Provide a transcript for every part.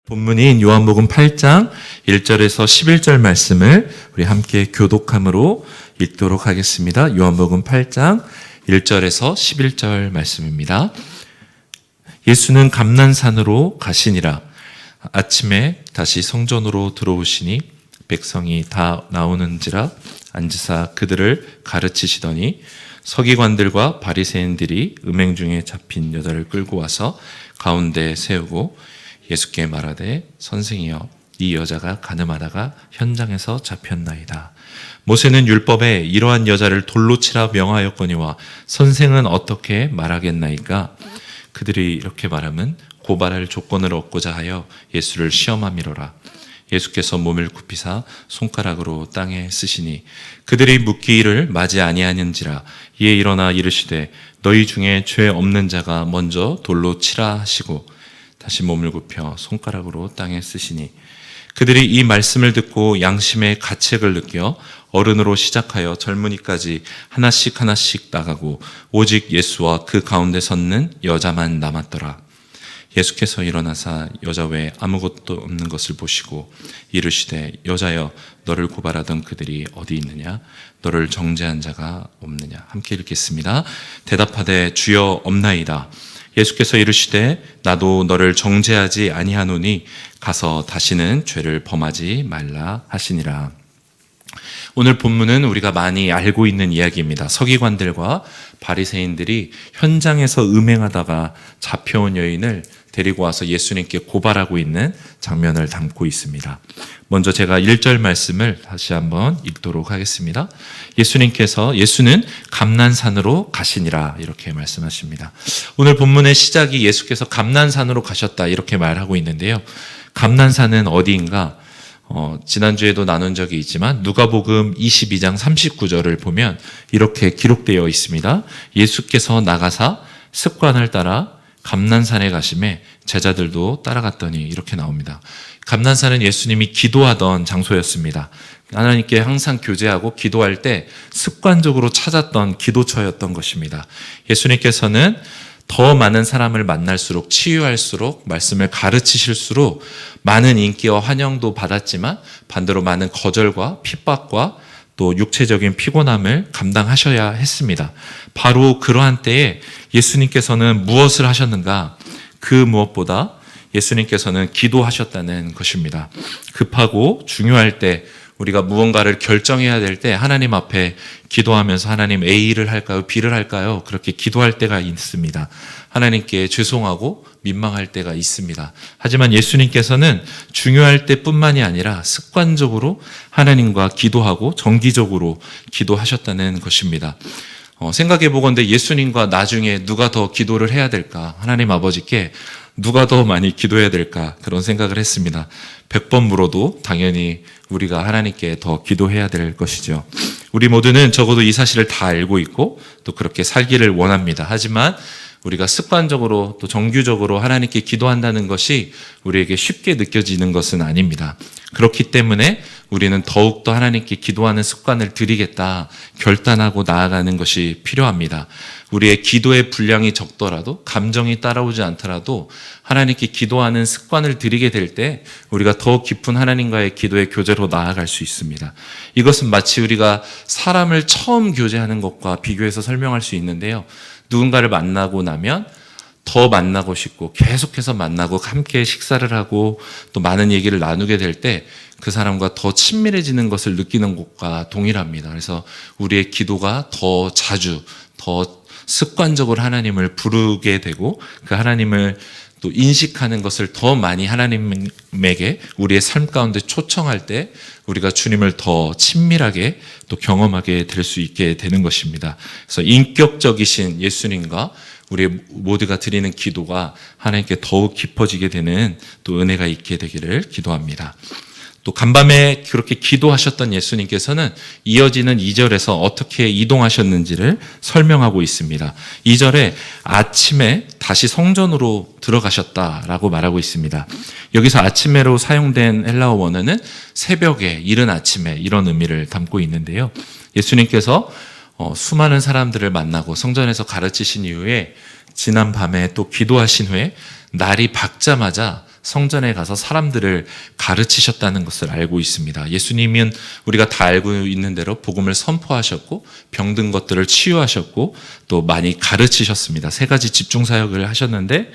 본문인 요한복음 8장 1절에서 11절 말씀을 우리 함께 교독함으로 읽도록 하겠습니다. 요한복음 8장 1절에서 11절 말씀입니다. 예수는 감난산으로 가시니라. 아침에 다시 성전으로 들어오시니 백성이 다 나오는지라 앉으사 그들을 가르치시더니 서기관들과 바리새인들이 음행 중에 잡힌 여자를 끌고 와서 가운데 세우고 예수께 말하되 선생이여 이 여자가 간음하다가 현장에서 잡혔나이다. 모세는 율법에 이러한 여자를 돌로 치라 명하였거니와 선생은 어떻게 말하겠나이까? 그들이 이렇게 말하면 고발할 조건을 얻고자 하여 예수를 시험함이로라. 예수께서 몸을 굽히사 손가락으로 땅에 쓰시니 그들이 묻기를 맞이 아니하는지라. 이에 일어나 이르시되 너희 중에 죄 없는 자가 먼저 돌로 치라 하시고 다시 몸을 굽혀 손가락으로 땅에 쓰시니 그들이 이 말씀을 듣고 양심의 가책을 느껴 어른으로 시작하여 젊은이까지 하나씩 나가고 오직 예수와 그 가운데 섰는 여자만 남았더라. 예수께서 일어나사 여자 외에 아무것도 없는 것을 보시고 이르시되 여자여 너를 고발하던 그들이 어디 있느냐? 너를 정죄한 자가 없느냐? 함께 읽겠습니다. 대답하되 주여 없나이다. 예수께서 이르시되 나도 너를 정죄하지 아니하노니 가서 다시는 죄를 범하지 말라 하시니라. 오늘 본문은 우리가 많이 알고 있는 이야기입니다. 서기관들과 바리새인들이 현장에서 음행하다가 잡혀온 여인을 데리고 와서 예수님께 고발하고 있는 장면을 담고 있습니다. 먼저 제가 1절 말씀을 다시 한번 읽도록 하겠습니다. 예수는 감난산으로 가시니라 이렇게 말씀하십니다. 오늘 본문의 시작이 예수께서 감난산으로 가셨다 이렇게 말하고 있는데요. 감난산은 어디인가? 지난주에도 나눈 적이 있지만 누가복음 22장 39절을 보면 이렇게 기록되어 있습니다. 예수께서 나가사 습관을 따라 감난산에 가심에 제자들도 따라갔더니 이렇게 나옵니다. 감난산은 예수님이 기도하던 장소였습니다. 하나님께 항상 교제하고 기도할 때 습관적으로 찾았던 기도처였던 것입니다. 예수님께서는 더 많은 사람을 만날수록 치유할수록 말씀을 가르치실수록 많은 인기와 환영도 받았지만 반대로 많은 거절과 핍박과 또 육체적인 피곤함을 감당하셔야 했습니다. 바로 그러한 때에 예수님께서는 무엇을 하셨는가? 그 무엇보다 예수님께서는 기도하셨다는 것입니다. 급하고 중요할 때 우리가 무언가를 결정해야 될 때 하나님 앞에 기도하면서 하나님 A를 할까요? B를 할까요? 그렇게 기도할 때가 있습니다. 하나님께 죄송하고 민망할 때가 있습니다. 하지만 예수님께서는 중요할 때뿐만이 아니라 습관적으로 하나님과 기도하고 정기적으로 기도하셨다는 것입니다. 생각해 보건대 예수님과 나중에 누가 더 기도를 해야 될까? 하나님 아버지께 누가 더 많이 기도해야 될까? 그런 생각을 했습니다. 100번 물어도 당연히 우리가 하나님께 더 기도해야 될 것이죠. 우리 모두는 적어도 이 사실을 다 알고 있고 또 그렇게 살기를 원합니다. 하지만 우리가 습관적으로 또 정규적으로 하나님께 기도한다는 것이 우리에게 쉽게 느껴지는 것은 아닙니다. 그렇기 때문에 우리는 더욱더 하나님께 기도하는 습관을 들이겠다 결단하고 나아가는 것이 필요합니다. 우리의 기도의 분량이 적더라도 감정이 따라오지 않더라도 하나님께 기도하는 습관을 들이게 될 때 우리가 더 깊은 하나님과의 기도의 교제로 나아갈 수 있습니다. 이것은 마치 우리가 사람을 처음 교제하는 것과 비교해서 설명할 수 있는데요. 누군가를 만나고 나면 더 만나고 싶고 계속해서 만나고 함께 식사를 하고 또 많은 얘기를 나누게 될 때 그 사람과 더 친밀해지는 것을 느끼는 것과 동일합니다. 그래서 우리의 기도가 더 자주 더 습관적으로 하나님을 부르게 되고 그 하나님을 또 인식하는 것을 더 많이 하나님에게 우리의 삶 가운데 초청할 때 우리가 주님을 더 친밀하게 또 경험하게 될 수 있게 되는 것입니다. 그래서 인격적이신 예수님과 우리 모두가 드리는 기도가 하나님께 더욱 깊어지게 되는 또 은혜가 있게 되기를 기도합니다. 또 간밤에 그렇게 기도하셨던 예수님께서는 이어지는 2절에서 어떻게 이동하셨는지를 설명하고 있습니다. 2절에 아침에 다시 성전으로 들어가셨다라고 말하고 있습니다. 여기서 아침에로 사용된 헬라어 원어는 새벽에, 이른 아침에 이런 의미를 담고 있는데요. 예수님께서 수많은 사람들을 만나고 성전에서 가르치신 이후에 지난 밤에 또 기도하신 후에 날이 밝자마자 성전에 가서 사람들을 가르치셨다는 것을 알고 있습니다. 예수님은 우리가 다 알고 있는 대로 복음을 선포하셨고 병든 것들을 치유하셨고 또 많이 가르치셨습니다. 세 가지 집중 사역을 하셨는데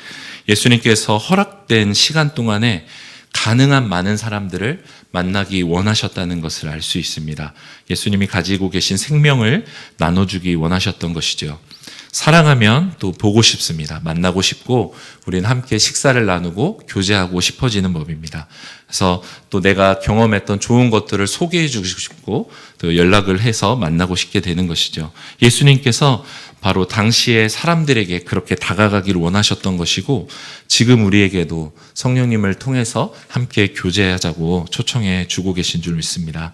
예수님께서 허락된 시간 동안에 가능한 많은 사람들을 만나기 원하셨다는 것을 알 수 있습니다. 예수님이 가지고 계신 생명을 나눠주기 원하셨던 것이죠. 사랑하면 또 보고 싶습니다. 만나고 싶고 우리는 함께 식사를 나누고 교제하고 싶어지는 법입니다. 그래서 또 내가 경험했던 좋은 것들을 소개해 주고 싶고 또 연락을 해서 만나고 싶게 되는 것이죠. 예수님께서 바로 당시에 사람들에게 그렇게 다가가기를 원하셨던 것이고 지금 우리에게도 성령님을 통해서 함께 교제하자고 초청해 주고 계신 줄 믿습니다.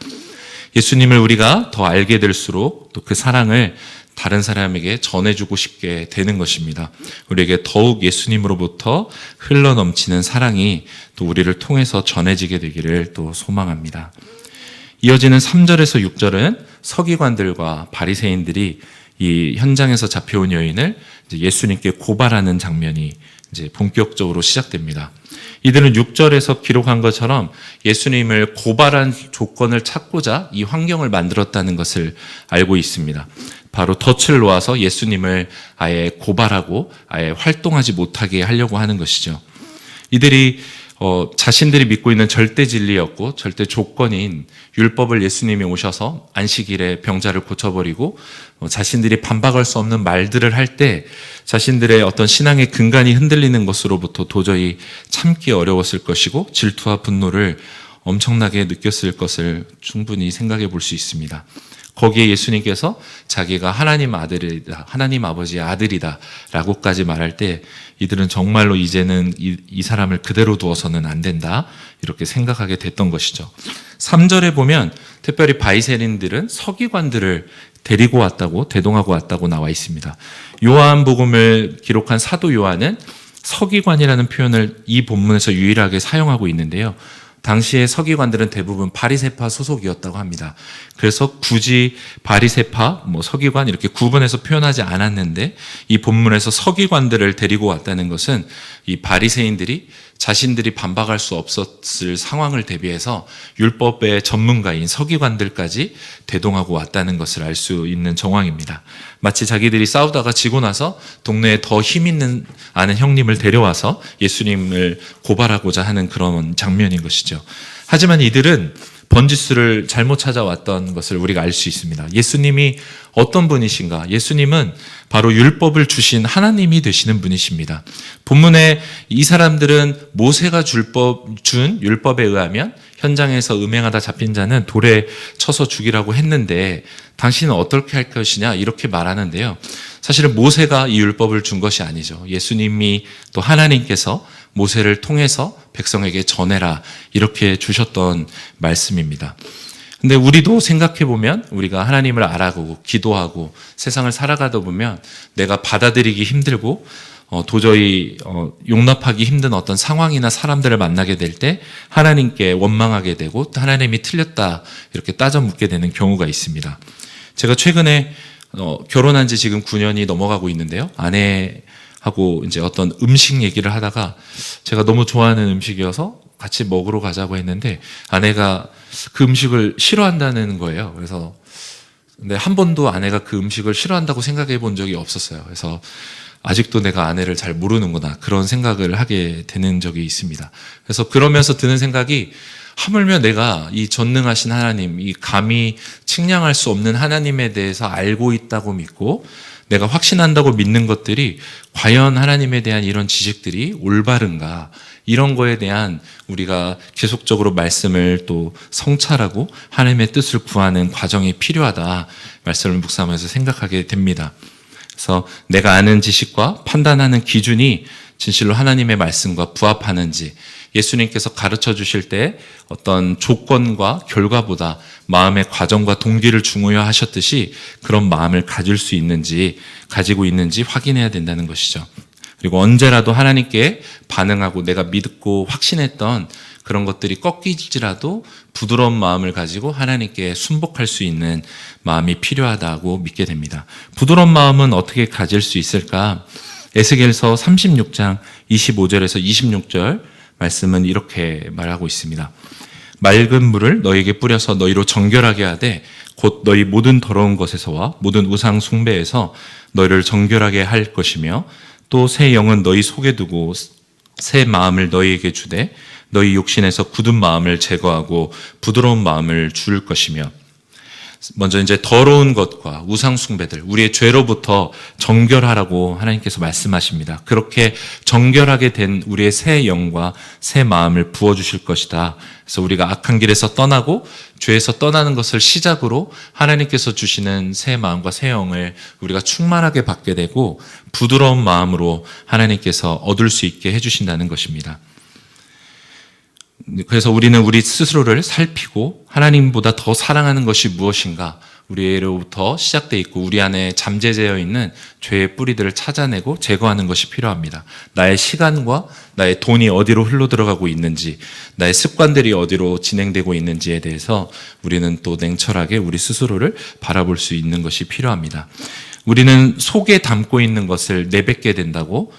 예수님을 우리가 더 알게 될수록 또 그 사랑을 다른 사람에게 전해주고 싶게 되는 것입니다. 우리에게 더욱 예수님으로부터 흘러넘치는 사랑이 또 우리를 통해서 전해지게 되기를 또 소망합니다. 이어지는 3절에서 6절은 서기관들과 바리새인들이 이 현장에서 잡혀온 여인을 이제 예수님께 고발하는 장면이 이제 본격적으로 시작됩니다. 이들은 6절에서 기록한 것처럼 예수님을 고발한 조건을 찾고자 이 환경을 만들었다는 것을 알고 있습니다. 바로 덫을 놓아서 예수님을 아예 고발하고 아예 활동하지 못하게 하려고 하는 것이죠. 이들이 자신들이 믿고 있는 절대 진리였고 절대 조건인 율법을 예수님이 오셔서 안식일에 병자를 고쳐버리고 자신들이 반박할 수 없는 말들을 할 때 자신들의 어떤 신앙의 근간이 흔들리는 것으로부터 도저히 참기 어려웠을 것이고 질투와 분노를 엄청나게 느꼈을 것을 충분히 생각해 볼 수 있습니다. 거기에 예수님께서 자기가 하나님 아들이다, 하나님 아버지의 아들이다 라고까지 말할 때 이들은 정말로 이제는 이 사람을 그대로 두어서는 안 된다 이렇게 생각하게 됐던 것이죠. 3절에 보면 특별히 바리새인들은 서기관들을 데리고 왔다고 대동하고 왔다고 나와 있습니다. 요한복음을 기록한 사도 요한은 서기관이라는 표현을 이 본문에서 유일하게 사용하고 있는데요. 당시의 서기관들은 대부분 바리새파 소속이었다고 합니다. 그래서 굳이 바리새파, 서기관 이렇게 구분해서 표현하지 않았는데 이 본문에서 서기관들을 데리고 왔다는 것은 이 바리새인들이 자신들이 반박할 수 없었을 상황을 대비해서 율법의 전문가인 서기관들까지 대동하고 왔다는 것을 알 수 있는 정황입니다. 마치 자기들이 싸우다가 지고 나서 동네에 더 힘 있는 아는 형님을 데려와서 예수님을 고발하고자 하는 그런 장면인 것이죠. 하지만 이들은 번지수를 잘못 찾아왔던 것을 우리가 알 수 있습니다. 예수님이 어떤 분이신가? 예수님은 바로 율법을 주신 하나님이 되시는 분이십니다. 본문에 이 사람들은 모세가 준 율법에 의하면 현장에서 음행하다 잡힌 자는 돌에 쳐서 죽이라고 했는데 당신은 어떻게 할 것이냐 이렇게 말하는데요. 사실은 모세가 이 율법을 준 것이 아니죠. 예수님이 또 하나님께서 모세를 통해서 백성에게 전해라 이렇게 주셨던 말씀입니다. 근데 우리도 생각해 보면 우리가 하나님을 알아가고 기도하고 세상을 살아가다 보면 내가 받아들이기 힘들고 도저히 용납하기 힘든 어떤 상황이나 사람들을 만나게 될 때 하나님께 원망하게 되고 또 하나님이 틀렸다 이렇게 따져 묻게 되는 경우가 있습니다. 제가 최근에 결혼한 지 지금 9년이 넘어가고 있는데요. 아내하고 이제 어떤 음식 얘기를 하다가 제가 너무 좋아하는 음식이어서 같이 먹으러 가자고 했는데 아내가 그 음식을 싫어한다는 거예요. 그래서 근데 한 번도 아내가 그 음식을 싫어한다고 생각해 본 적이 없었어요. 그래서 아직도 내가 아내를 잘 모르는구나 그런 생각을 하게 되는 적이 있습니다. 그래서 그러면서 드는 생각이 하물며 내가 이 전능하신 하나님, 이 감히 측량할 수 없는 하나님에 대해서 알고 있다고 믿고 내가 확신한다고 믿는 것들이 과연 하나님에 대한 이런 지식들이 올바른가 이런 거에 대한 우리가 계속적으로 말씀을 또 성찰하고 하나님의 뜻을 구하는 과정이 필요하다 말씀을 묵상하면서 생각하게 됩니다. 그래서 내가 아는 지식과 판단하는 기준이 진실로 하나님의 말씀과 부합하는지 예수님께서 가르쳐 주실 때 어떤 조건과 결과보다 마음의 과정과 동기를 중요하셨듯이 그런 마음을 가지고 있는지 확인해야 된다는 것이죠. 그리고 언제라도 하나님께 반응하고 내가 믿고 확신했던 그런 것들이 꺾이지라도 부드러운 마음을 가지고 하나님께 순복할 수 있는 마음이 필요하다고 믿게 됩니다. 부드러운 마음은 어떻게 가질 수 있을까? 에스겔서 36장 25절에서 26절 말씀은 이렇게 말하고 있습니다. 맑은 물을 너희에게 뿌려서 너희로 정결하게 하되 곧 너희 모든 더러운 것에서와 모든 우상 숭배에서 너희를 정결하게 할 것이며 또 새 영은 너희 속에 두고 새 마음을 너희에게 주되 너희 욕심에서 굳은 마음을 제거하고 부드러운 마음을 줄 것이며. 먼저 이제 더러운 것과 우상 숭배들, 우리의 죄로부터 정결하라고 하나님께서 말씀하십니다. 그렇게 정결하게 된 우리의 새 영과 새 마음을 부어주실 것이다. 그래서 우리가 악한 길에서 떠나고 죄에서 떠나는 것을 시작으로 하나님께서 주시는 새 마음과 새 영을 우리가 충만하게 받게 되고 부드러운 마음으로 하나님께서 얻을 수 있게 해주신다는 것입니다. 그래서 우리는 우리 스스로를 살피고 하나님보다 더 사랑하는 것이 무엇인가, 우리로부터 시작되어 있고 우리 안에 잠재되어 있는 죄의 뿌리들을 찾아내고 제거하는 것이 필요합니다. 나의 시간과 나의 돈이 어디로 흘러들어가고 있는지, 나의 습관들이 어디로 진행되고 있는지에 대해서 우리는 또 냉철하게 우리 스스로를 바라볼 수 있는 것이 필요합니다. 우리는 속에 담고 있는 것을 내뱉게 된다고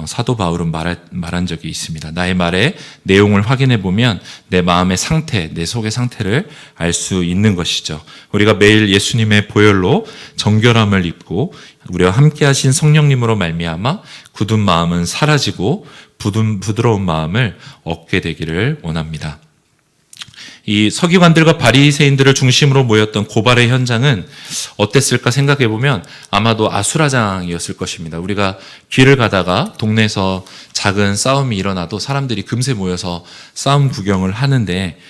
사도 바울은 말한 적이 있습니다. 나의 말의 내용을 확인해 보면 내 마음의 상태, 내 속의 상태를 알 수 있는 것이죠. 우리가 매일 예수님의 보혈로 정결함을 입고 우리와 함께 하신 성령님으로 말미암아 굳은 마음은 사라지고 부드러운 마음을 얻게 되기를 원합니다. 이 서기관들과 바리새인들을 중심으로 모였던 고발의 현장은 어땠을까 생각해 보면 아마도 아수라장이었을 것입니다. 우리가 길을 가다가 동네에서 작은 싸움이 일어나도 사람들이 금세 모여서 싸움 구경을 하는데,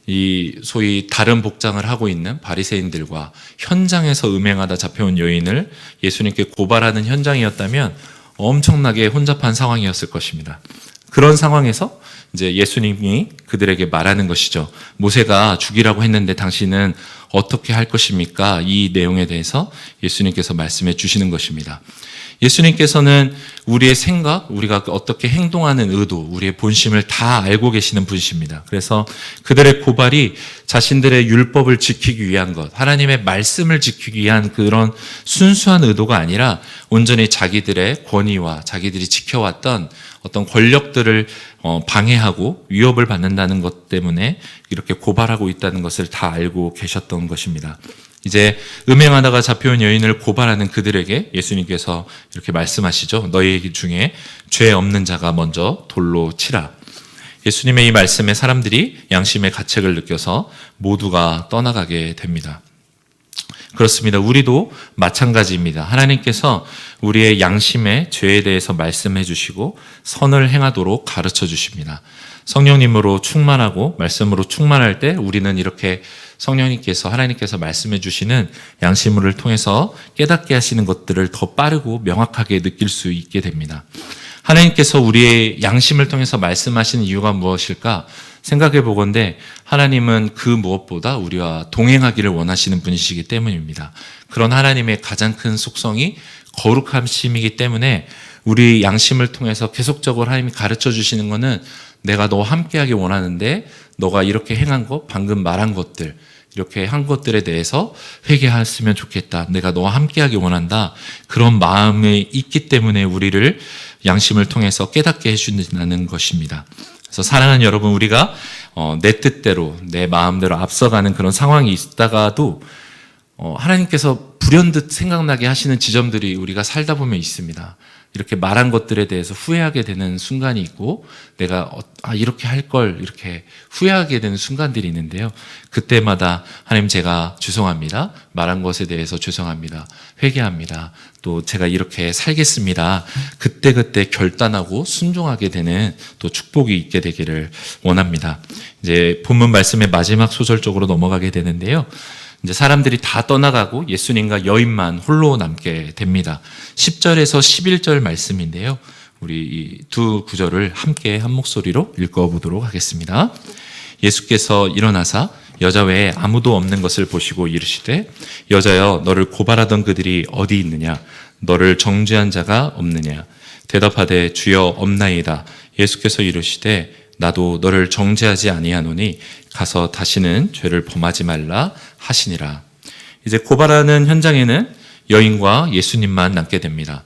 이 소위 다른 복장을 하고 있는 바리새인들과 현장에서 음행하다 잡혀온 여인을 예수님께 고발하는 현장이었다면 엄청나게 혼잡한 상황이었을 것입니다. 그런 상황에서 이제 예수님이 그들에게 말하는 것이죠. 모세가 죽이라고 했는데 당신은 어떻게 할 것입니까? 이 내용에 대해서 예수님께서 말씀해 주시는 것입니다. 예수님께서는 우리의 생각, 우리가 어떻게 행동하는 의도, 우리의 본심을 다 알고 계시는 분이십니다. 그래서 그들의 고발이 자신들의 율법을 지키기 위한 것, 하나님의 말씀을 지키기 위한 그런 순수한 의도가 아니라 온전히 자기들의 권위와 자기들이 지켜왔던 어떤 권력들을 방해하고 위협을 받는다는 것 때문에 이렇게 고발하고 있다는 것을 다 알고 계셨던 것입니다. 이제 음행하다가 잡혀온 여인을 고발하는 그들에게 예수님께서 이렇게 말씀하시죠. 너희 중에 죄 없는 자가 먼저 돌로 치라. 예수님의 이 말씀에 사람들이 양심의 가책을 느껴서 모두가 떠나가게 됩니다. 그렇습니다. 우리도 마찬가지입니다. 하나님께서 우리의 양심의 죄에 대해서 말씀해 주시고 선을 행하도록 가르쳐 주십니다. 성령님으로 충만하고 말씀으로 충만할 때 우리는 이렇게 성령님께서, 하나님께서 말씀해 주시는 양심을 통해서 깨닫게 하시는 것들을 더 빠르고 명확하게 느낄 수 있게 됩니다. 하나님께서 우리의 양심을 통해서 말씀하시는 이유가 무엇일까 생각해 보건대 하나님은 그 무엇보다 우리와 동행하기를 원하시는 분이시기 때문입니다. 그런 하나님의 가장 큰 속성이 거룩하심이기 때문에 우리 양심을 통해서 계속적으로 하나님이 가르쳐 주시는 것은 내가 너와 함께하기 원하는데 너가 이렇게 행한 것, 방금 말한 것들, 이렇게 한 것들에 대해서 회개했으면 좋겠다. 내가 너와 함께하기 원한다. 그런 마음이 있기 때문에 우리를 양심을 통해서 깨닫게 해주는 것입니다. 그래서 사랑하는 여러분, 우리가 내 뜻대로, 내 마음대로 앞서가는 그런 상황이 있다가도 하나님께서 불현듯 생각나게 하시는 지점들이 우리가 살다 보면 있습니다. 이렇게 말한 것들에 대해서 후회하게 되는 순간이 있고 내가 이렇게 할 걸 이렇게 후회하게 되는 순간들이 있는데요. 그때마다 하나님, 제가 죄송합니다. 말한 것에 대해서 죄송합니다. 회개합니다. 또 제가 이렇게 살겠습니다. 그때그때 결단하고 순종하게 되는 또 축복이 있게 되기를 원합니다. 이제 본문 말씀의 마지막 소절 쪽으로 넘어가게 되는데요. 이제 사람들이 다 떠나가고 예수님과 여인만 홀로 남게 됩니다. 10절에서 11절 말씀인데요. 우리 이 두 구절을 함께 한 목소리로 읽어보도록 하겠습니다. 예수께서 일어나사 여자 외에 아무도 없는 것을 보시고 이르시되 여자여, 너를 고발하던 그들이 어디 있느냐? 너를 정죄한 자가 없느냐? 대답하되 주여 없나이다. 예수께서 이르시되 나도 너를 정죄하지 아니하노니 가서 다시는 죄를 범하지 말라 하시니라. 이제 고발하는 현장에는 여인과 예수님만 남게 됩니다.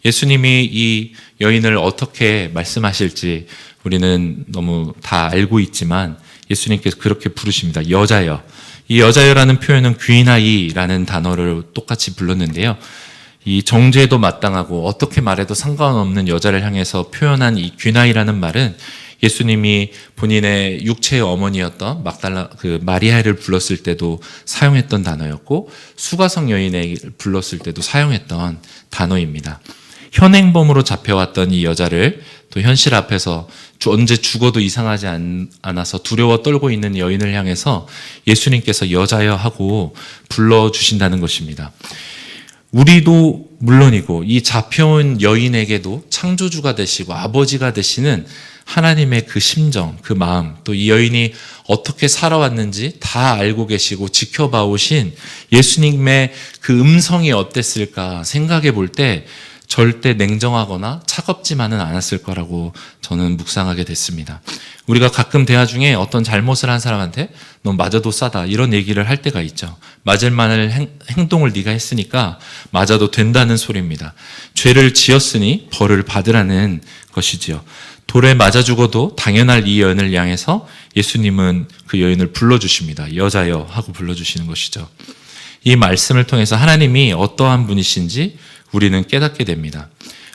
예수님이 이 여인을 어떻게 말씀하실지 우리는 너무 다 알고 있지만 예수님께서 그렇게 부르십니다. 여자여. 이 여자여라는 표현은 귀나이라는 단어를 똑같이 불렀는데요. 이 정죄도 마땅하고 어떻게 말해도 상관없는 여자를 향해서 표현한 이 귀나이라는 말은 예수님이 본인의 육체의 어머니였던 막달라 마리아를 불렀을 때도 사용했던 단어였고 수가성 여인을 불렀을 때도 사용했던 단어입니다. 현행범으로 잡혀왔던 이 여자를 또 현실 앞에서 언제 죽어도 이상하지 않아서 두려워 떨고 있는 여인을 향해서 예수님께서 여자여 하고 불러주신다는 것입니다. 우리도 물론이고 이 잡혀온 여인에게도 창조주가 되시고 아버지가 되시는 하나님의 그 심정, 그 마음, 또 이 여인이 어떻게 살아왔는지 다 알고 계시고 지켜봐 오신 예수님의 그 음성이 어땠을까 생각해 볼 때 절대 냉정하거나 차갑지만은 않았을 거라고 저는 묵상하게 됐습니다. 우리가 가끔 대화 중에 어떤 잘못을 한 사람한테 너 맞아도 싸다 이런 얘기를 할 때가 있죠. 맞을 만한 행동을 네가 했으니까 맞아도 된다는 소리입니다. 죄를 지었으니 벌을 받으라는 것이지요. 돌에 맞아 죽어도 당연할 이 여인을 향해서 예수님은 그 여인을 불러주십니다. 여자여 하고 불러주시는 것이죠. 이 말씀을 통해서 하나님이 어떠한 분이신지 우리는 깨닫게 됩니다.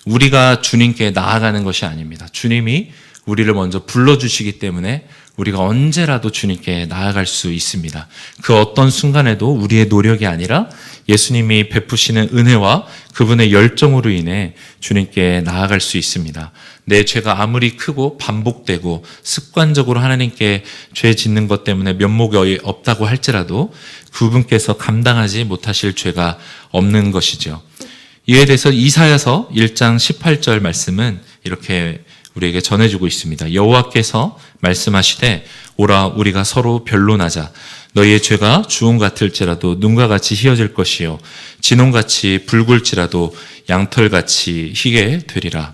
우리가 주님께 나아가는 것이 아닙니다. 주님이 우리를 먼저 불러주시기 때문에 우리가 언제라도 주님께 나아갈 수 있습니다. 그 어떤 순간에도 우리의 노력이 아니라 예수님이 베푸시는 은혜와 그분의 열정으로 인해 주님께 나아갈 수 있습니다. 내 죄가 아무리 크고 반복되고 습관적으로 하나님께 죄 짓는 것 때문에 면목이 없다고 할지라도 그분께서 감당하지 못하실 죄가 없는 것이죠. 이에 대해서 이사야서 1장 18절 말씀은 이렇게 우리에게 전해주고 있습니다. 여호와께서 말씀하시되 오라 우리가 서로 변론하자. 너희의 죄가 주홍 같을지라도 눈과 같이 희어질 것이요 진홍같이 붉을지라도 양털같이 희게 되리라.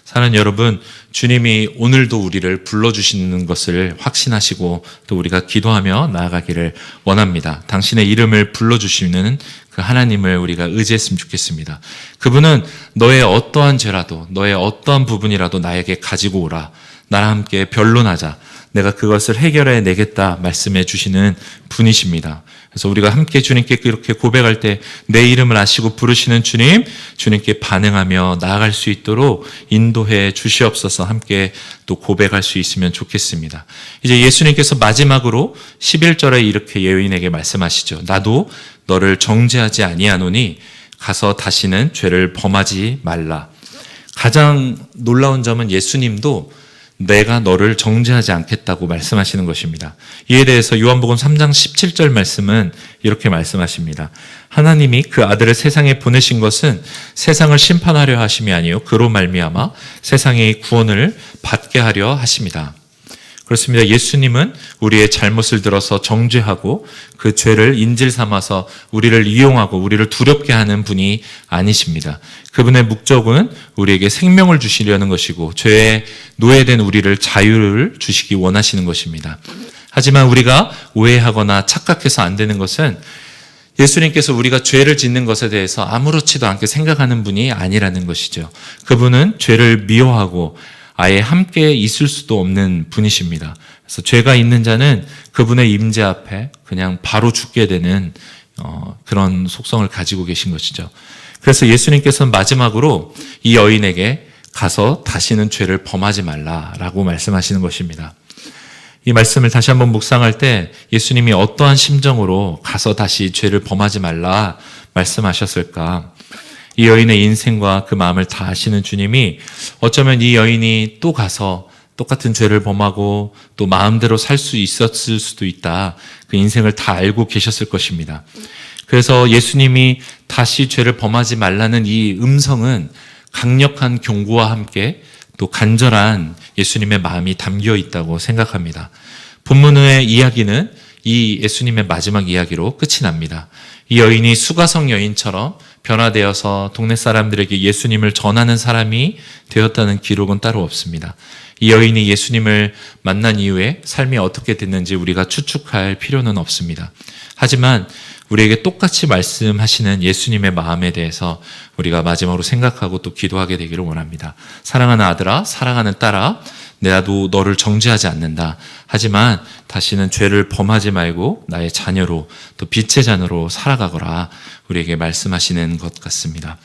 사랑하는 여러분, 주님이 오늘도 우리를 불러주시는 것을 확신하시고 또 우리가 기도하며 나아가기를 원합니다. 당신의 이름을 불러주시는 그 하나님을 우리가 의지했으면 좋겠습니다. 그분은 너의 어떠한 죄라도 너의 어떠한 부분이라도 나에게 가지고 오라. 나랑 함께 변론하자. 내가 그것을 해결해 내겠다 말씀해 주시는 분이십니다. 그래서 우리가 함께 주님께 그렇게 고백할 때 내 이름을 아시고 부르시는 주님, 주님께 반응하며 나아갈 수 있도록 인도해 주시옵소서. 함께 또 고백할 수 있으면 좋겠습니다. 이제 예수님께서 마지막으로 11절에 이렇게 여인에게 말씀하시죠. 나도 너를 정죄하지 아니하노니 가서 다시는 죄를 범하지 말라. 가장 놀라운 점은 예수님도 내가 너를 정죄하지 않겠다고 말씀하시는 것입니다. 이에 대해서 요한복음 3장 17절 말씀은 이렇게 말씀하십니다. 하나님이 그 아들을 세상에 보내신 것은 세상을 심판하려 하심이 아니요 그로 말미암아 세상의 구원을 받게 하려 하심이다. 그렇습니다. 예수님은 우리의 잘못을 들어서 정죄하고 그 죄를 인질 삼아서 우리를 이용하고 우리를 두렵게 하는 분이 아니십니다. 그분의 목적은 우리에게 생명을 주시려는 것이고 죄에 노예된 우리를 자유를 주시기 원하시는 것입니다. 하지만 우리가 오해하거나 착각해서 안 되는 것은 예수님께서 우리가 죄를 짓는 것에 대해서 아무렇지도 않게 생각하는 분이 아니라는 것이죠. 그분은 죄를 미워하고 아예 함께 있을 수도 없는 분이십니다. 그래서 죄가 있는 자는 그분의 임재 앞에 그냥 바로 죽게 되는 그런 속성을 가지고 계신 것이죠. 그래서 예수님께서는 마지막으로 이 여인에게 가서 다시는 죄를 범하지 말라라고 말씀하시는 것입니다. 이 말씀을 다시 한번 묵상할 때 예수님이 어떠한 심정으로 가서 다시 죄를 범하지 말라 말씀하셨을까? 이 여인의 인생과 그 마음을 다 아시는 주님이 어쩌면 이 여인이 또 가서 똑같은 죄를 범하고 또 마음대로 살 수 있었을 수도 있다. 그 인생을 다 알고 계셨을 것입니다. 그래서 예수님이 다시 죄를 범하지 말라는 이 음성은 강력한 경고와 함께 또 간절한 예수님의 마음이 담겨 있다고 생각합니다. 본문의 이야기는 이 예수님의 마지막 이야기로 끝이 납니다. 이 여인이 수가성 여인처럼 변화되어서 동네 사람들에게 예수님을 전하는 사람이 되었다는 기록은 따로 없습니다. 이 여인이 예수님을 만난 이후에 삶이 어떻게 됐는지 우리가 추측할 필요는 없습니다. 하지만 우리에게 똑같이 말씀하시는 예수님의 마음에 대해서 우리가 마지막으로 생각하고 또 기도하게 되기를 원합니다. 사랑하는 아들아, 사랑하는 딸아, 나도 너를 정죄하지 않는다. 하지만 다시는 죄를 범하지 말고 나의 자녀로, 또 빛의 자녀로 살아가거라, 우리에게 말씀하시는 것 같습니다.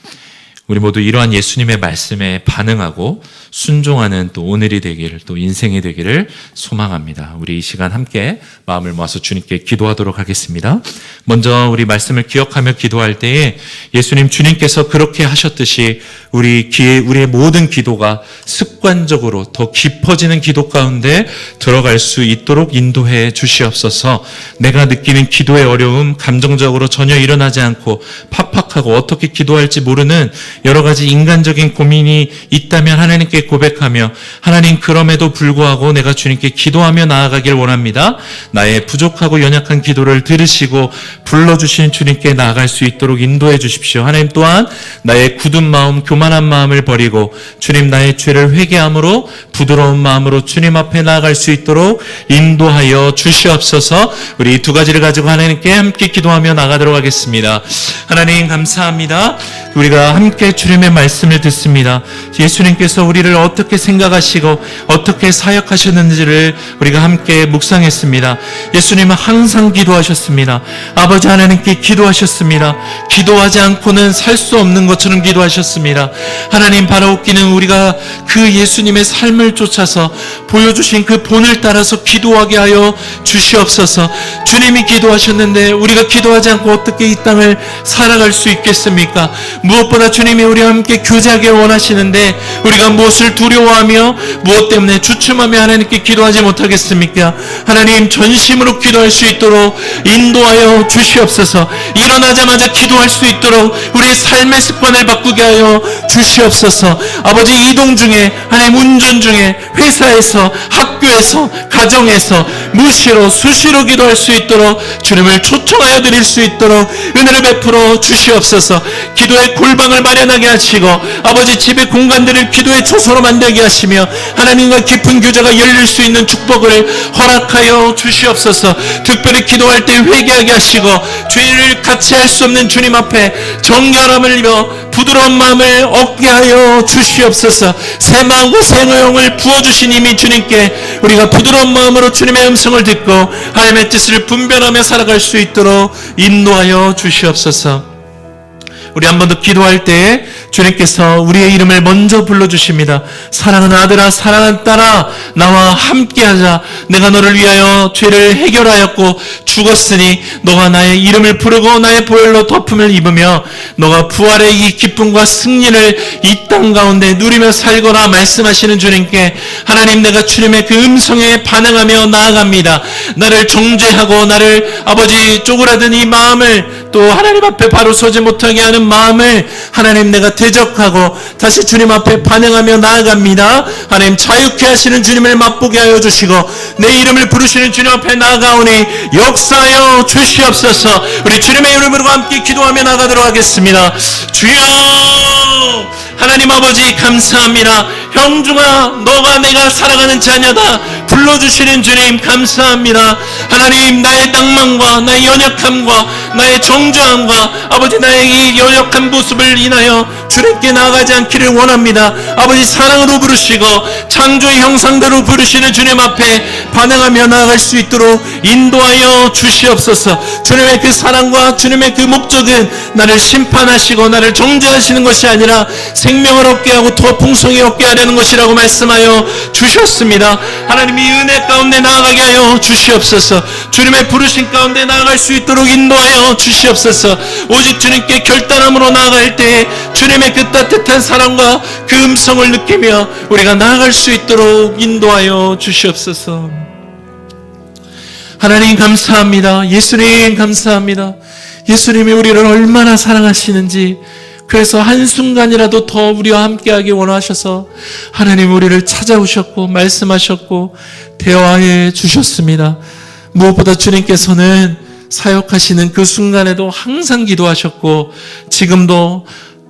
우리 모두 이러한 예수님의 말씀에 반응하고 순종하는 또 오늘이 되기를, 또 인생이 되기를 소망합니다. 우리 이 시간 함께 마음을 모아서 주님께 기도하도록 하겠습니다. 먼저 우리 말씀을 기억하며 기도할 때에 예수님, 주님께서 그렇게 하셨듯이 우리의 모든 기도가 습관적으로 더 깊어지는 기도 가운데 들어갈 수 있도록 인도해 주시옵소서. 내가 느끼는 기도의 어려움, 감정적으로 전혀 일어나지 않고 팍팍하고 어떻게 기도할지 모르는 여러 가지 인간적인 고민이 있다면 하나님께 고백하며, 하나님, 그럼에도 불구하고 내가 주님께 기도하며 나아가길 원합니다. 나의 부족하고 연약한 기도를 들으시고 불러주신 주님께 나아갈 수 있도록 인도해 주십시오. 하나님, 또한 나의 굳은 마음, 교만한 마음을 버리고 주님, 나의 죄를 회개함으로 부드러운 마음으로 주님 앞에 나아갈 수 있도록 인도하여 주시옵소서. 우리 이 두 가지를 가지고 하나님께 함께 기도하며 나가도록 하겠습니다. 하나님, 감사합니다. 우리가 함께 주님의 말씀을 듣습니다. 예수님께서 우리를 어떻게 생각하시고 어떻게 사역하셨는지를 우리가 함께 묵상했습니다. 예수님은 항상 기도하셨습니다. 아버지 하나님께 기도하셨습니다. 기도하지 않고는 살 수 없는 것처럼 기도하셨습니다. 하나님, 바로 웃기는 우리가 그 예수님의 삶을 쫓아서 보여주신 그 본을 따라서 기도하게 하여 주시옵소서. 주님이 기도하셨는데 우리가 기도하지 않고 어떻게 이 땅을 살아갈 수 있겠습니까? 무엇보다 주님이 우리와 함께 교제하길 원하시는데 우리가 무엇을 두려워하며 무엇 때문에 주춤하며 하나님께 기도하지 못하겠습니까? 하나님, 전심으로 기도할 수 있도록 인도하여 주시옵소서. 일어나자마자 기도할 수 있도록 우리의 삶의 습관을 바꾸게 하여 주시옵소서. 아버지, 이동 중에, 하나님, 운전 중에, 회사에서, 학교에서, 가정에서 무시로 수시로 기도할 수 있도록 주님을 초청하여 드릴 수 있도록 은혜를 베풀어 주시옵소서. 기도의 골방을 마련하게 하시고 아버지, 집의 공간들을 기도의 초소로 만들게 하시며 하나님과 깊은 교제가 열릴 수 있는 축복을 허락하여 주시옵소서. 특별히 기도할 때 회개하게 하시고 주님을 같이 할 수 없는 주님 앞에 정결함을 입어 부드러운 마음을 얻게 하여 주시옵소서. 새 마음과 새 영을 부어주신 이미 주님께 우리가 부드러운 마음으로 주님의 음성을 듣고 하나님의 뜻을 분별하며 살아갈 수 있도록 인도하여 주시옵소서. 우리 한 번 더 기도할 때 주님께서 우리의 이름을 먼저 불러주십니다. 사랑하는 아들아, 사랑하는 딸아, 나와 함께하자. 내가 너를 위하여 죄를 해결하였고 죽었으니 너가 나의 이름을 부르고 나의 보혈로 덮음을 입으며 너가 부활의 이 기쁨과 승리를 이 땅 가운데 누리며 살거라 말씀하시는 주님께, 하나님, 내가 주님의 그 음성에 반응하며 나아갑니다. 나를 정죄하고 나를 아버지 쪼그라든 이 마음을, 또 하나님 앞에 바로 서지 못하게 하는 마음을 하나님, 내가 대적하고 다시 주님 앞에 반응하며 나아갑니다. 하나님, 자유케 하시는 주님을 맛보게 하여 주시고 내 이름을 부르시는 주님 앞에 나아가오니 역사하여 주시옵소서. 우리 주님의 이름으로 함께 기도하며 나가도록 하겠습니다. 주여, 하나님 아버지, 감사합니다. 형중아, 너가 내가 사랑하는 자녀다 불러주시는 주님 감사합니다. 하나님, 나의 낭만과 나의 연약함과 나의 정죄함과 아버지, 나의 이 연약한 모습을 인하여 주님께 나아가지 않기를 원합니다. 아버지, 사랑으로 부르시고 창조의 형상대로 부르시는 주님 앞에 반응하며 나아갈 수 있도록 인도하여 주시옵소서. 주님의 그 사랑과 주님의 그 목적은 나를 심판하시고 나를 정죄하시는 것이 아니라 생명을 얻게 하고 더 풍성히 얻게 하려는 것이라고 말씀하여 주셨습니다. 하나님이 은혜 가운데 나아가게 하여 주시옵소서. 주님의 부르신 가운데 나아갈 수 있도록 인도하여 주시옵소서. 오직 주님께 결단함으로 나아갈 때 주님의 그 따뜻한 사랑과 그 음성을 느끼며 우리가 나아갈 수 있도록 인도하여 주시옵소서. 하나님 감사합니다. 예수님 감사합니다. 예수님이 우리를 얼마나 사랑하시는지, 그래서 한순간이라도 더 우리와 함께하기 원하셔서 하나님 우리를 찾아오셨고 말씀하셨고 대화해 주셨습니다. 무엇보다 주님께서는 사역하시는 그 순간에도 항상 기도하셨고 지금도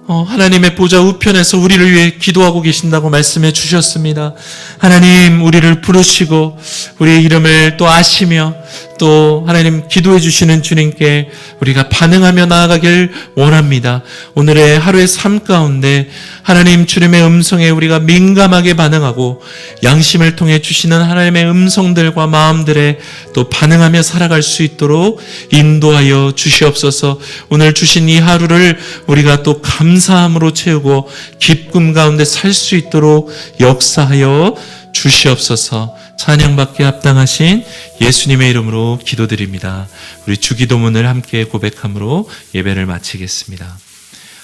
하나님의 보좌 우편에서 우리를 위해 기도하고 계신다고 말씀해 주셨습니다. 하나님, 우리를 부르시고 우리의 이름을 또 아시며 또 하나님 기도해 주시는 주님께 우리가 반응하며 나아가길 원합니다. 오늘의 하루의 삶 가운데 하나님 주님의 음성에 우리가 민감하게 반응하고 양심을 통해 주시는 하나님의 음성들과 마음들에 또 반응하며 살아갈 수 있도록 인도하여 주시옵소서. 오늘 주신 이 하루를 우리가 또 감사함으로 채우고 기쁨 가운데 살 수 있도록 역사하여 주시옵소서. 찬양받기에 합당하신 예수님의 이름으로 기도드립니다. 우리 주기도문을 함께 고백함으로 예배를 마치겠습니다.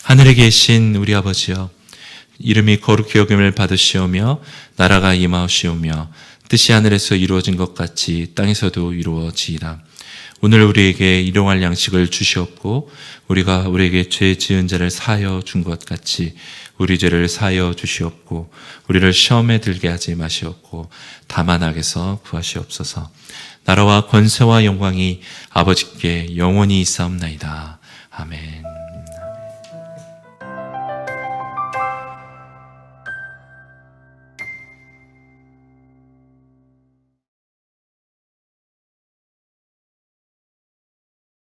하늘에 계신 우리 아버지여, 이름이 거룩히 여김을 받으시오며 나라가 임하시오며 뜻이 하늘에서 이루어진 것 같이 땅에서도 이루어지이다. 오늘 우리에게 일용할 양식을 주시옵고 우리가 우리에게 죄 지은 자를 사하여 준 것 같이 우리 죄를 사하여 주시옵고 우리를 시험에 들게 하지 마시옵고 다만 악에서 구하시옵소서. 나라와 권세와 영광이 아버지께 영원히 있사옵나이다. 아멘.